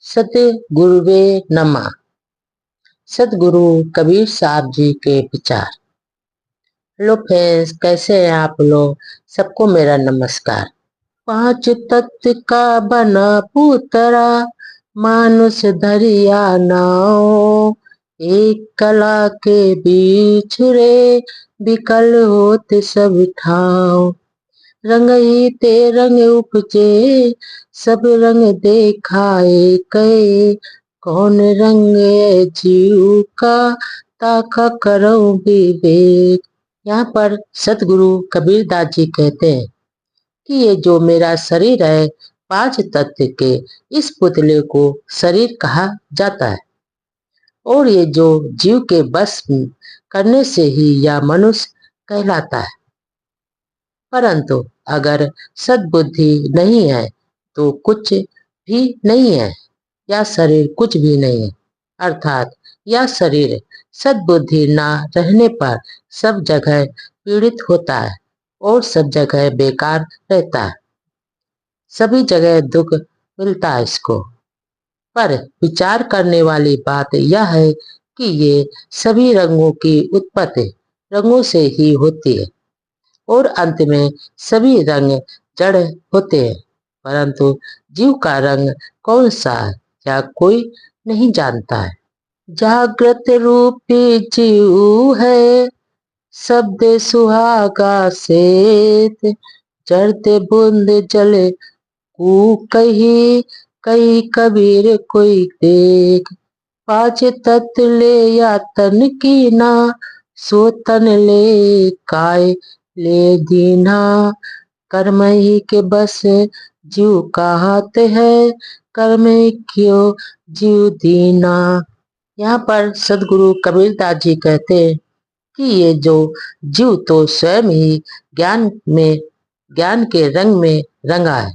सतगुरुवे नमः। सतगुरु कबीर साहब जी के विचार। हेलो फ्रेंड्स, कैसे हैं आप लोग? सबको मेरा नमस्कार। पांच तत्व का बना पुतरा, मानुष धरिया नाव। एक कला के बीच रे, विकल होत सब ठाव। रंग ही ते रंग उपजे, सब रंग देखाए कहे। कौन रंग है जीव का, ताका करो विवेक। यहाँ पर सतगुरु कबीर दास जी कहते हैं कि ये जो मेरा शरीर है, पांच तत्व के इस पुतले को शरीर कहा जाता है। और ये जो जीव के बस करने से ही यह मनुष्य कहलाता है। परंतु अगर सद्बुद्धि नहीं है तो कुछ भी नहीं है, यह शरीर कुछ भी नहीं है। अर्थात यह शरीर सद्बुद्धि ना रहने पर सब जगह पीड़ित होता है और सब जगह बेकार रहता है। सभी जगह दुख मिलता है इसको। पर विचार करने वाली बात यह है कि ये सभी रंगों की उत्पत्ति रंगों से ही होती है और अंत में सभी रंग जड़ होते हैं। परंतु जीव का रंग कौन सा है, या कोई नहीं जानता है। जागृत रूपी जीव है, शब्द सुहागा सेत। चढ़ते बूंद जले कू कही, कही कबीर कोई देख। पांच तत्व ले या तन की ना, सो तन ले काय ले दीना। कर्म ही के बस जीव का हाथ है, कर्म क्यों जीव दीना। यहाँ पर सदगुरु कबीर दास जी कहते हैं कि ये जो जीव तो स्वयं ही ज्ञान के रंग में रंगा है,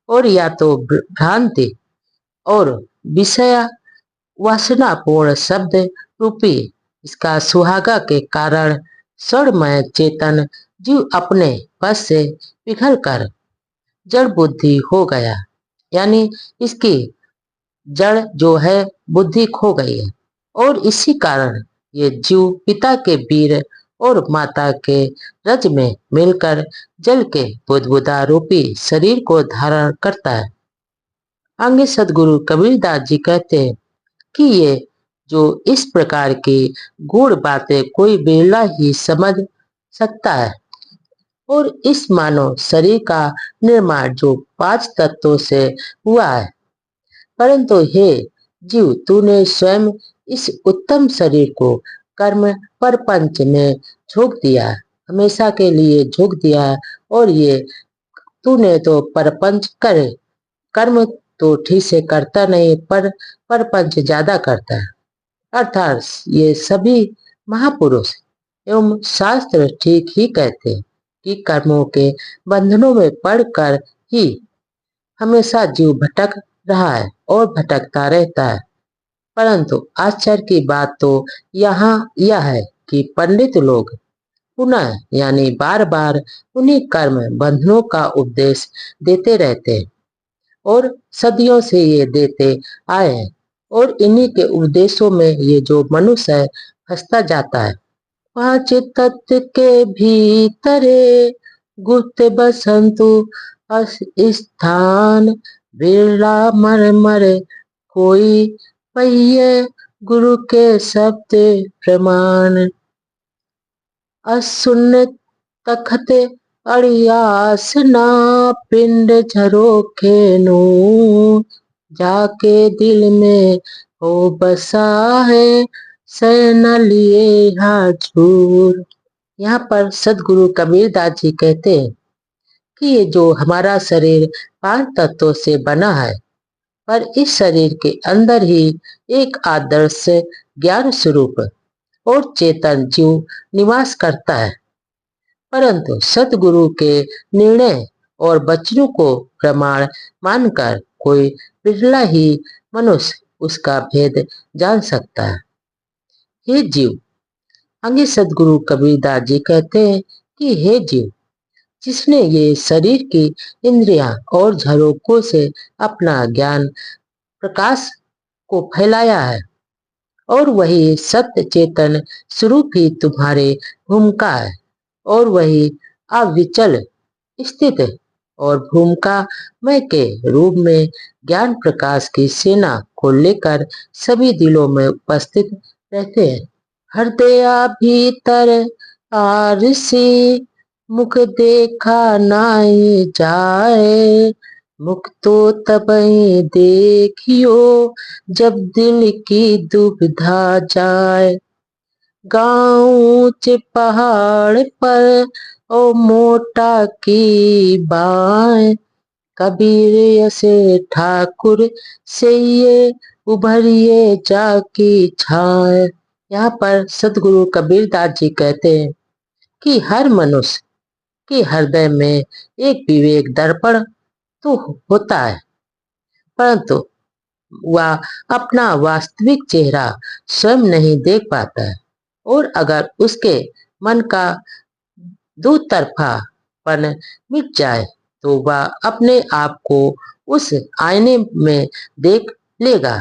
और या तो भ्रांति और विषय वासनापूर्ण शब्द रूपी इसका सुहागा के कारण स्वरमय चेतन जीव अपने बस से पिघल कर जड़ बुद्धि हो गया। यानी इसकी जड़ जो है बुद्धि खो गई है, और इसी कारण ये जीव पिता के वीर और माता के रज में मिलकर जल के बुदबुदा रूपी शरीर को धारण करता है। आगे सदगुरु कबीर दास जी कहते हैं कि ये जो इस प्रकार की गूढ़ बातें कोई बिरला ही समझ सकता है। और इस मानव शरीर का निर्माण जो पांच तत्वों से हुआ है। परंतु हे जीव, तूने स्वयं इस उत्तम शरीर को कर्म परपंच में झोंक दिया, हमेशा के लिए झोंक दिया है। और ये तूने तो परपंच करे, कर्म तो ठीक से करता नहीं, पर परपंच ज्यादा करता है। अर्थात ये सभी महापुरुष एवं शास्त्र ठीक ही कहते हैं कि कर्मों के बंधनों में पड़कर ही हमेशा जीव भटक रहा है और भटकता रहता है। परंतु आश्चर्य की बात तो यहाँ यह है कि पंडित लोग पुनः यानी बार बार उन्हीं कर्म बंधनों का उपदेश देते रहते हैं, और सदियों से ये देते आए हैं। और इन्हीं के उपदेशों में ये जो मनुष्य है फंसता जाता है। पांच तत्व के भीतरे, गुप्त बसंतु स्थान। बिरला मर मर कोई पहिए, गुरु के शब्द प्रमाण। असुन तखत अड़ियासना, पिंड झरोखे नो। जाके दिल में हो बसा है, शरण लिए हाजूर। यहाँ पर सदगुरु कबीर दास जी कहते हैं कि ये जो हमारा शरीर पांच तत्वों से बना है, पर इस शरीर के अंदर ही एक आदर्श ज्ञान स्वरूप और चेतन जीव निवास करता है। परंतु सतगुरु के निर्णय और वचनों को प्रमाण मानकर कोई बिरला ही मनुष्य उसका भेद जान सकता है। हे जीव, आगे सदगुरु कबीरदास जी कहते हैं कि हे जीव, जिसने ये शरीर की इंद्रियां और झरोकों से अपना ज्ञान प्रकाश को फैलाया है और वही सत्य चेतन स्वरूप ही तुम्हारे भूमिका है और वही अविचल स्थित और भूमिका मय के रूप में ज्ञान प्रकाश की सेना को लेकर सभी दिलों में उपस्थित रहते हैं। हृदय भीतर आरसी मुख देखा नाई जाए, मुख तो तबई देखियो जब दिल की दुविधा जाए। गाँव ऊंचे पहाड़ पर ओ मोटा की बाय, कबीर ऐसे ठाकुर से ये उभरिए जाकी छाए। यहाँ पर सदगुरु कबीरदास जी कहते हैं कि हर मनुष्य के हृदय में एक विवेक दर्पण तो होता है, परंतु वह अपना वास्तविक चेहरा स्वयं नहीं देख पाता है और अगर उसके मन का दो तरफापन मिट जाए तो वह अपने आप को उस आईने में देख लेगा।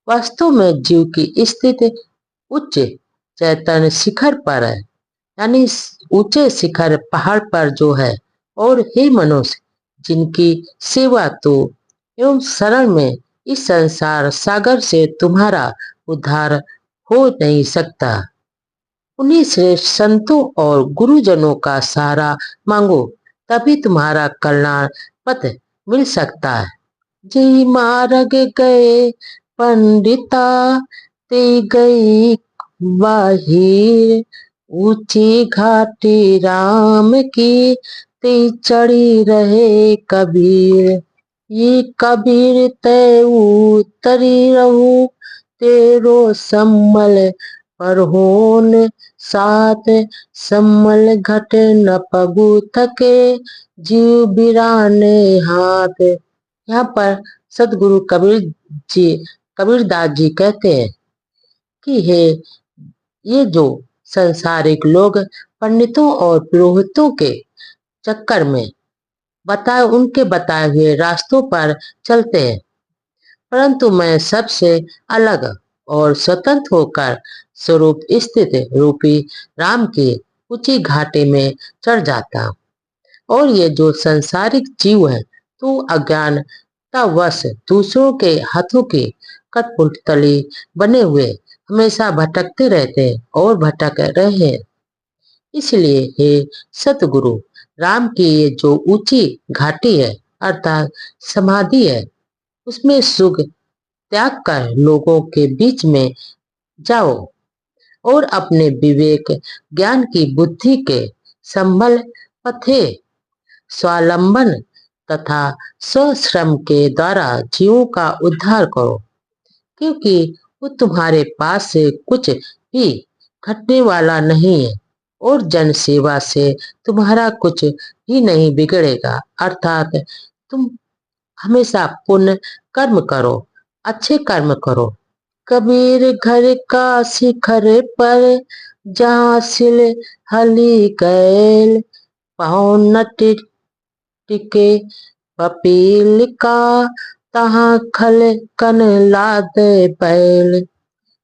वास्तव में जीव की स्थिति उच्च चैतन्य शिखर पर है, यानी ऊंचे शिखर पहाड़ पर जो है। और हे मनुष्य, जिनकी सेवा तो एवं शरण में इस संसार सागर से तुम्हारा उद्धार हो नहीं सकता, उन्हीं श्रेष्ठ संतों और गुरुजनों का सहारा मांगो, तभी तुम्हारा कल्याण पथ मिल सकता है। जी मार्ग गए पंडिता, ते गई बाहिर, ऊंची घाटी राम की, ते चढ़ी रहे कबीर। ये कबीर ते उतरी रहूं, तेरो सम्मल पर होन साथ, सम्मल घट न पगु थके, जीव बिराने हाथ। यहाँ पर सदगुरु कबीरदास जी कहते हैं कि हे ये जो संसारिक लोग पंडितों और पुरोहितों के चक्कर में उनके बताए हुए रास्तों पर चलते हैं, परंतु मैं सबसे अलग और स्वतंत्र होकर स्वरूप स्थित रूपी राम की ऊंची घाटी में चढ़ जाता हूँ। और ये जो संसारिक जीव है तो अज्ञानतावश दूसरों के हाथों की कठपुतली बने हुए हमेशा भटकते रहते हैं और भटक रहे हैं। इसलिए हे सतगुरु, राम की ये जो ऊंची घाटी है अर्थात समाधि है, उसमें सुख त्याग कर लोगों के बीच में जाओ और अपने विवेक ज्ञान की बुद्धि के संबल पथे स्वावलंबन तथा स्वश्रम के द्वारा जीवों का उद्धार करो, क्योंकि वो तुम्हारे पास से कुछ भी घटने वाला नहीं है और जन सेवा से तुम्हारा कुछ भी नहीं बिगड़ेगा। अर्थात तुम हमेशा पुण्य कर्म करो, अच्छे कर्म करो। कबीर घर का शिखर पर जहाँ सिल हली गैल, पाँव न टिके पपील का, तहाँ खल कन लाद बैल।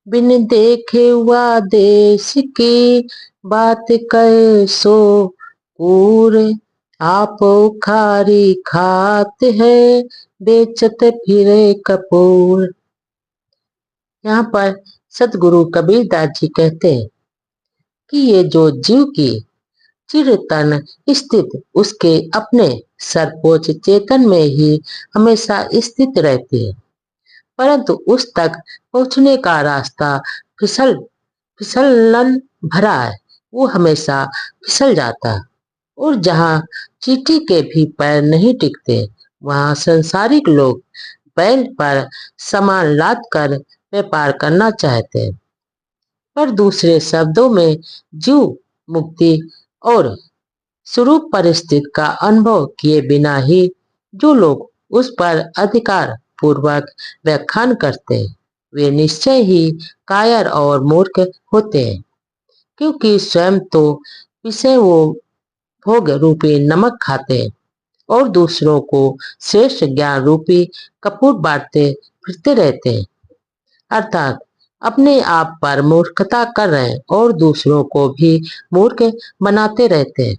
बिन देखे हुआ देश की बात कहे सो कूर, आप उखारी खात है बेचत फिरे कपूर। यहाँ पर सतगुरु कबीरदास जी कहते हैं कि ये जो जीव की चिरतन स्थित उसके अपने सर्वोच्च चेतन में ही हमेशा स्थित रहती है, परंतु उस तक पहुंचने का रास्ता फिसलन भरा है, वो हमेशा फिसल जाता है। और जहाँ चींटी के भी पैर नहीं टिकते वहाँ संसारिक लोग बैल पर सामान लाद कर व्यापार करना चाहते हैं। पर दूसरे शब्दों में जीव मुक्ति और स्वरूप परिस्थिति का अनुभव किए बिना ही जो लोग उस पर अधिकार पूर्वक व्याख्यान करते हैं वे निश्चय ही कायर और मूर्ख होते हैं, क्योंकि स्वयं तो विषय वो भोग रूपी नमक खाते हैं और दूसरों को श्रेष्ठ ज्ञान रूपी कपूर बांटते फिरते रहते हैं। अर्थात अपने आप पर मूर्खता कर रहे हैं और दूसरों को भी मूर्ख बनाते रहते हैं।